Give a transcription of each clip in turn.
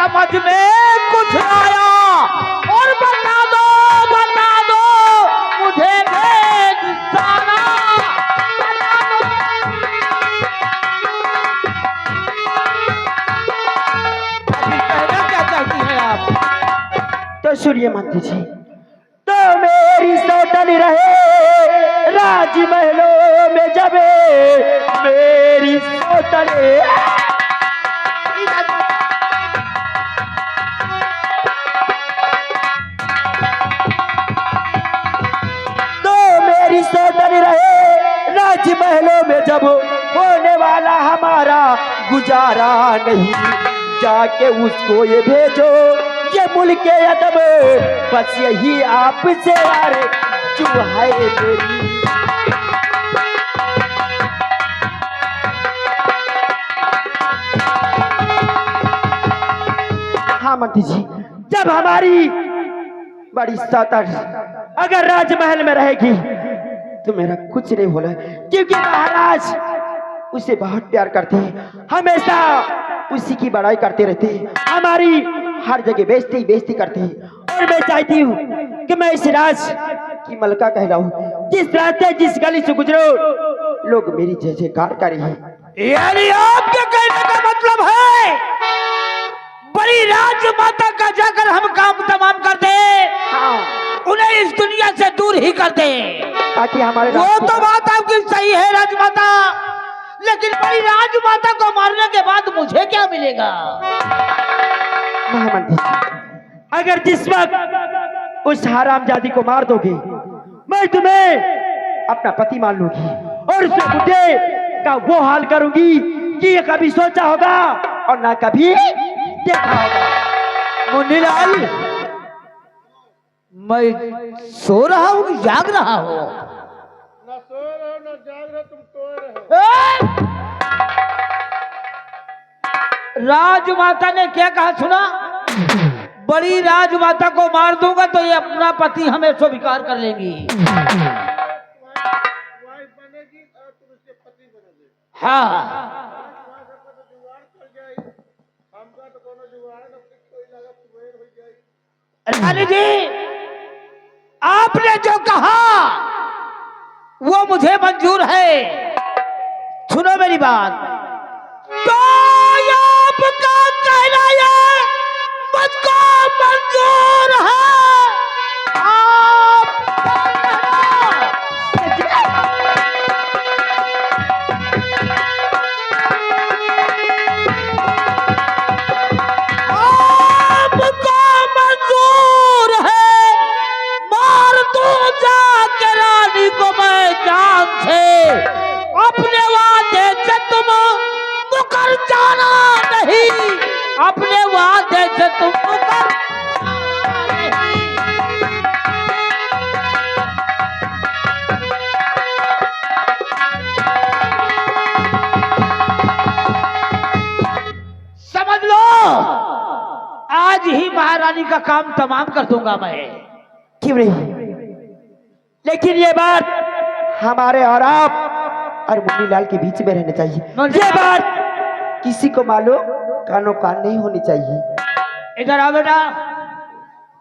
समझ में कुछ आया और बता दो मुझे भेद सारा, बता दो। अभी कहना क्या चाहती हैं आप? तो सुनिए मंत्री जी, तो मेरी सौतन रहे राजमहलों में जब मेरी सौतन, तो मेरी सौतन रहे राजमहलों में जब होने वाला हमारा गुजारा नहीं, जाके उसको ये भेजो ये मुल्क अदब, बस यही आपसे यार जो है मेरी। हाँ मंत्री जी, जब हमारी बड़ी सौतन अगर राजमहल में रहेगी तो मेरा कुछ नहीं बोला, क्योंकि महाराज उसे बहुत प्यार करते हैं, हमेशा उसी की बड़ाई करते रहते हैं, हमारी हर जगह बेइज्जती करते हैं। और मैं चाहती हूँ कि मैं इस राज की मलका कहलाऊं, जिस रास्ते जिस गली से गुजरो लोग मेरी जय जयकार करें। यानी आपके कहने का मतलब है बड़ी राजमाता का जाकर हम काम तमाम कर दे, हाँ, उन्हें इस दुनिया से दूर ही कर दे, ताकि हमारे वो तो बात आपकी सही है राजमाता, लेकिन बड़ी राजमाता को मारने के बाद मुझे क्या मिलेगा? महामंत्री जी, अगर जिस वक्त उस हरामजादी को मार दोगे मैं तुम्हें अपना पति मान लूंगी और उस बुढ़े का वो हाल करूंगी कि ये कभी सोचा होगा और ना कभी देखा होगा। मुन्नीलाल, मैं सो रहा हूँ कि जाग रहा हूँ? ना सो रहे हो ना जाग रहे, तुम सोए रहे। राजमाता ने क्या कहा सुना? बड़ी राजमाता को मार दूंगा तो ये अपना पति हमें स्वीकार कर लेंगी। वाइफ बनेगी और तुम उसके पति बनोगे। हाँ, जुगाड़ कर जाए, हमका तो कोनो जुगाड़ न कोई लगा कुबेर हो जाए। रानी जी, आपने जो कहा वो मुझे मंजूर है। सुनो मेरी बात, तो आपका कहना ये मुझको मंजूर है? आपका आपको मंजूर है? मार दो जाके रानी को मैं जान से, अपने वादे से तुम मुकर जाना नहीं, अपने वादे से तुम मुकर जाना नहीं। समझ लो, आज ही महारानी का काम तमाम कर दूंगा मैं। क्यों नहीं, लेकिन ये बात हमारे और आप और मुन्नीलाल के बीच में रहनी चाहिए। ये बात किसी को मालूम कानो कान नहीं होनी चाहिए। इधर आओ बेटा,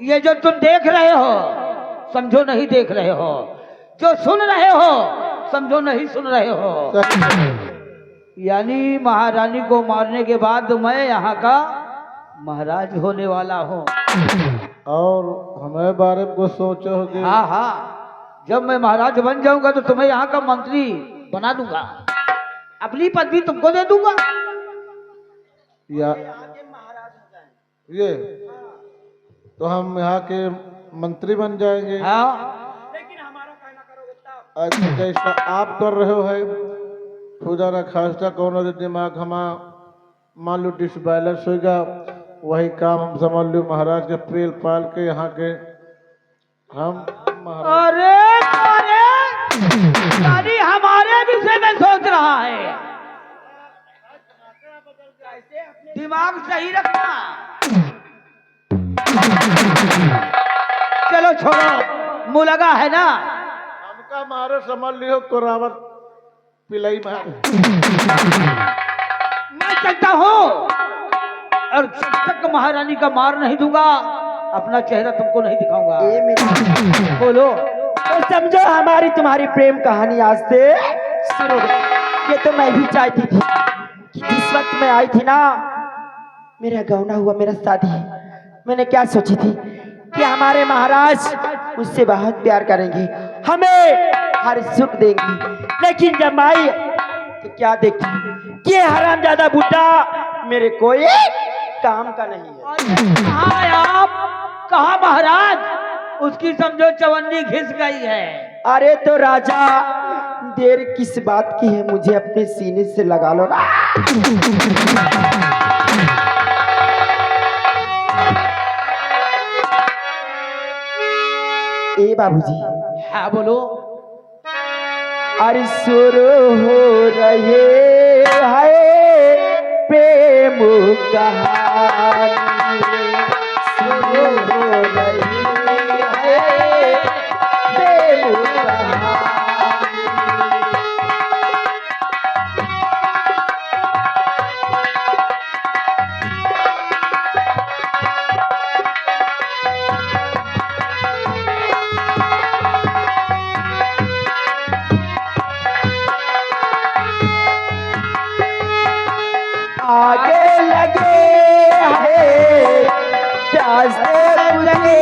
ये जो तुम देख रहे हो समझो नहीं देख रहे हो, जो सुन रहे हो समझो नहीं सुन रहे हो। यानी महारानी को मारने के बाद मैं यहाँ का महाराज होने वाला हूँ। और हमें बारे में कुछ सोचोगे? हाँ हाँ, जब मैं महाराज बन जाऊंगा तो तुम्हें यहाँ का मंत्री बना दूंगा, अपनी पदवी तुमको दे दूंगा। या ये तो हम यहाँ के मंत्री बन जाएंगे। हाँ, अच्छा, जैसा आप कर रहे हो है खुदा ना खास्ता कौन दिमाग हमा मान लो डिसबैलेंस होगा, वही काम हम समझ लो महाराज के पेल पाल के यहाँ के हम महाराज। अरे यानी हमारे विषय में सोच रहा है, दिमाग सही रखना। चलो छोड़ो, मुँह लगा है ना, हमका मारो समझ लियो कोरावत पिलाई मार। मैं चलता हूँ। और जब तक महारानी का मार नहीं दूंगा अपना चेहरा तुमको नहीं दिखाऊंगा। ये मेरी बोलो। तो समझो हमारी तुम्हारी प्रेम कहानी आज से शुरू हो गई। ये तो मैं भी चाहती थी कि जिस वक्त मैं आई थी ना, मेरा गौना हुआ, मेरा शादी, मैंने क्या सोची थी कि हमारे महाराज मुझसे बहुत प्यार करेंगे, हमें हर सुख देंगे। लेकिन जब आई तो क्या देखी कि हरामजादा बुड्ढा मेरे कोई काम का नहीं है। कहाँ आप, कहाँ महाराज? उसकी समझो चवन्नी घिस गई है। अरे तो राजा देर किस बात की है, मुझे अपने सीने से लगा लो ना। ए बाबूजी। हाँ बोलो। अरे शुरू हो रहे है प्रेम कहानी, शुरू हो रही है प्रेम कहानी। आगे लगे है प्यास लगे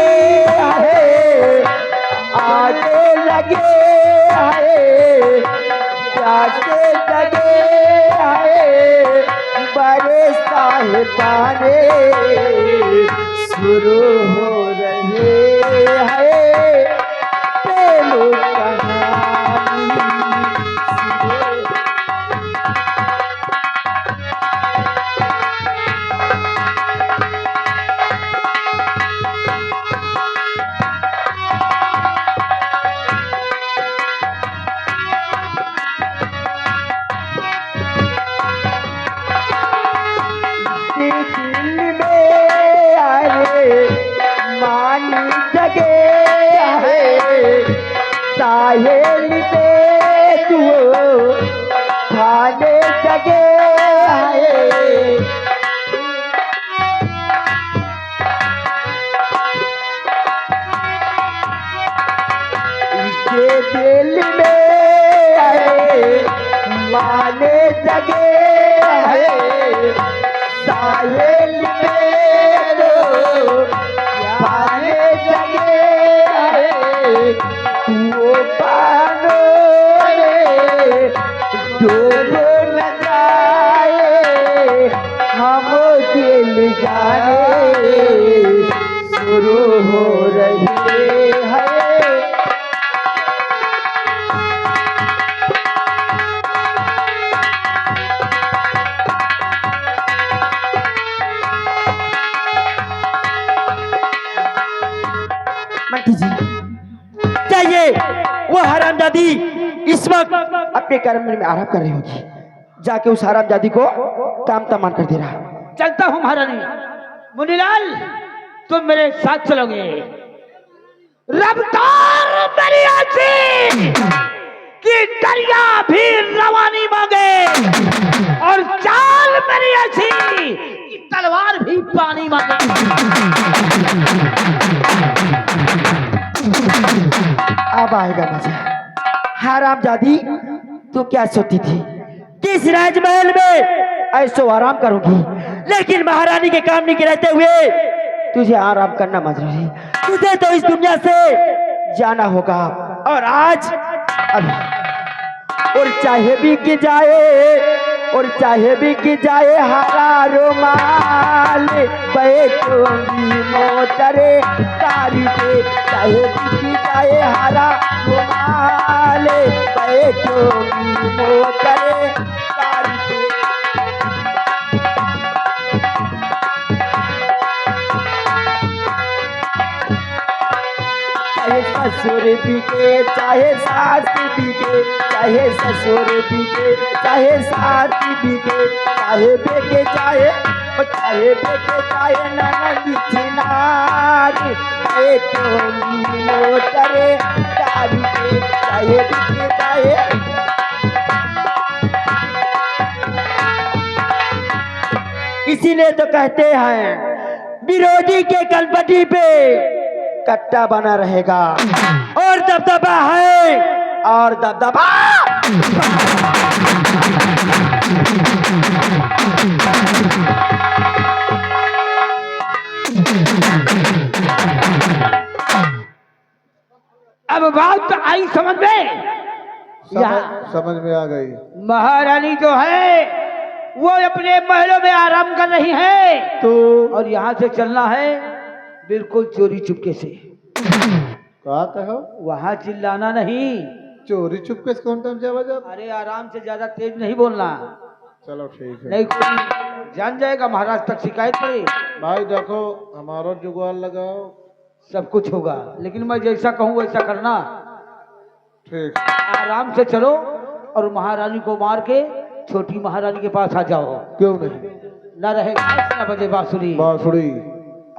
है, आगे लगे है प्यास लगे है, बड़े साहिबाने शुरू हो रहे हैं प्रेम कहानी। दिल में अरे मानी जगे है, साहिल पे तू खाने जगे है। इसके दिल में अरे माने जगे है, साहिल पे पाने जगे है। वो पानो में डूब न जाए, हम दिल जाने शुरू हो रही है। मंटी जी चाहिए वो हरामजादी इस वक्त अपने कर्म में आराम कर रही होगी, जाके उस हरामजादी को काम तमाम कर दे रहा। चलता हूँ महारानी। मुनीलाल तुम मेरे साथ चलोगे। रफ्तार मेरी ऐसी कि दरिया भी रवानी मांगे, और चाल मेरी ऐसी कि तलवार भी पानी मांगे। अब आएगा मजा। हरामजादी तू क्या सोचती थी कि इस राजमहल में ऐसो आराम करूंगी, लेकिन महारानी के काम नहीं रहते हुए तुझे आराम करना मजबूरी, तुझे तो इस दुनिया से जाना होगा। और आज अभी, और चाहे बिक जाए, और चाहे बिक जाए हरा रुमाल, बैठूंगी मोटरे कारी पे, चाहे बिक जाए हरा रुमाल, बैठूंगी मोटरे कारी पे। चाहे ससुर बिके, चाहे सास बिके, चाहे ससुर बिके, चाहे सास बिके, चाहे बेके चाहे बेके चाहे ननद चिनारी, बैठूंगी मोटरे कारी पे, चाहे बिके चाहे। इसीलिए तो कहते हैं विरोधी के कलपटी पे कट्टा बना रहेगा। और दबदबा है, और दबदबा। अब बात आई समझ में? समझ में आ गई। महारानी जो है वो अपने महलों में आराम कर रही है, तो और यहाँ से चलना है बिल्कुल चोरी चुपके से। कहा कहो? वहाँ चिल्लाना नहीं। चोरी चुपके से कौन टाइम जावा जब? अरे आराम से, ज्यादा तेज नहीं बोलना, चलो ठीक है। नहीं कोई जान जाएगा, महाराज तक शिकायत पड़े। भाई देखो हमारा जुगाड़ लगाओ, सब कुछ होगा, लेकिन मैं जैसा कहूँ वैसा करना। ठीक। आराम से चलो और महारानी को मार के छोटी महारानी के पास आ जाओ। क्यों नहीं? न रहेगा 9 बजे बांसुरी। बांसुरी।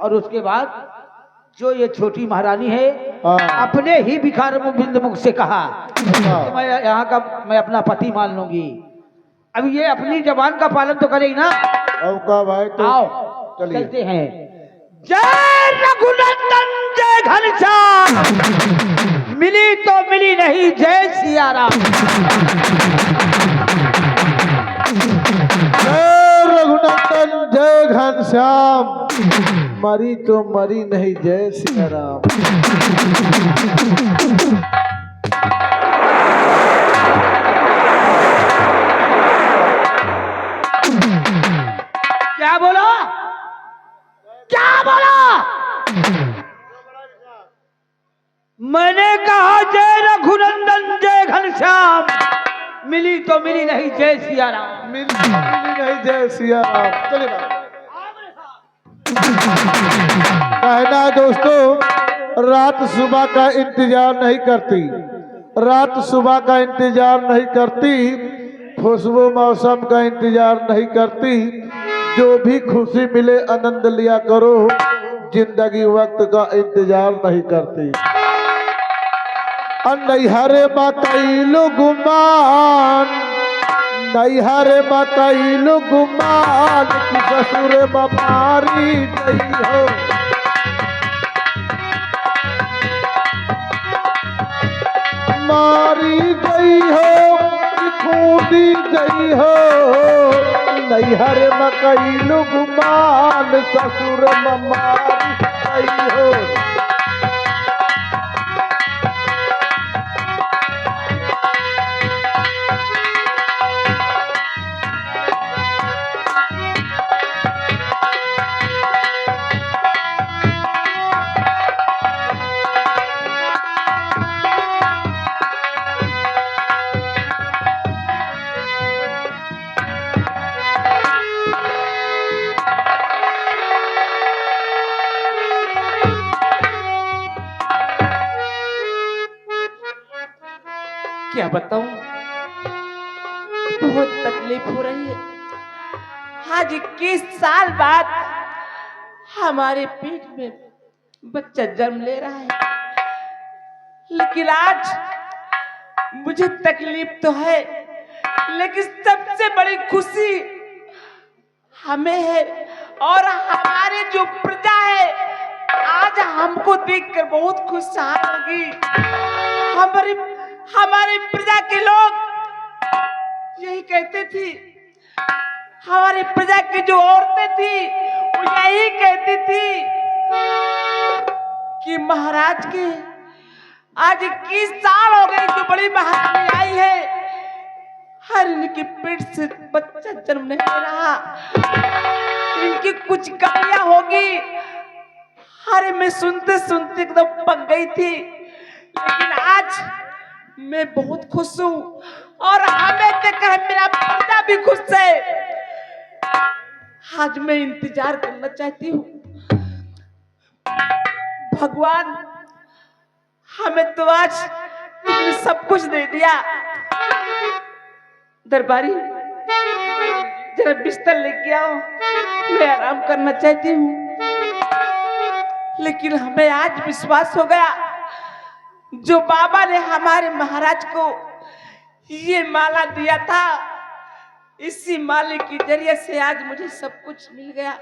और उसके बाद जो ये छोटी महारानी है, हाँ। अपने ही भिखार बिंद मुख से कहा कि मैं यहाँ का मैं अपना पति मान लूंगी। अब ये अपनी जबान का पालन तो करेगी ना। अब का भाई तो आओ चलिए। चलते हैं। जय रघुनंदन जय घनश्याम, मिली तो मिली नहीं जय सिया राम। जय रघुनंदन जय घनश्याम, मरी तो मरी नहीं जय सिया राम। क्या बोला? क्या बोला? मैंने कहा जय रघुनंदन जय घनश्याम, मिली तो मिली नहीं जय सिया राम। मिली नहीं जय सिया राम। चलिए कहना है दोस्तों, रात सुबह का इंतजार नहीं करती, रात सुबह का इंतजार नहीं करती, खुशबू मौसम का इंतजार नहीं करती। जो भी खुशी मिले आनंद लिया करो, जिंदगी वक्त का इंतजार नहीं करती। नैहरे मकैलु गुमान, नैहरे मकैलु गुमान, कि ससुर मारी गई हो। मारी गई हो कि खूदी गई हो, नैहरे मकैलु गुमान, ससुर मारी गई हो। क्या बताऊं, बहुत तकलीफ हो रही है। आज 21 साल बाद हमारे पेट में बच्चा जन्म ले रहा है, लेकिन आज मुझे तकलीफ तो है, लेकिन सबसे बड़ी खुशी हमें है। और हमारे जो प्रजा है आज हमको देखकर बहुत खुशहाल होगी। हमारे प्रजा के लोग यही कहते थी, हमारी प्रजा की जो औरतें थी वो यही कहती थी कि महाराज के आज 21 साल हो गए जो बड़ी महारानी आई है, हर इनके पेट से बच्चा जन्म नहीं ले रहा, इनकी कुछ कमियां होगी। अरे मैं सुनते सुनते एकदम पक गई थी, लेकिन आज मैं बहुत खुश हूँ और हमें देखकर मेरा प्रजा भी खुश है। आज मैं इंतजार करना चाहती हूँ, भगवान हमें तो आज तुमने सब कुछ दे दिया। दरबारी जरा बिस्तर लेके आओ, मैं आराम करना चाहती हूँ। लेकिन हमें आज विश्वास हो गया, जो बाबा ने हमारे महाराज को ये माला दिया था इसी मालिक के जरिए से आज मुझे सब कुछ मिल गया।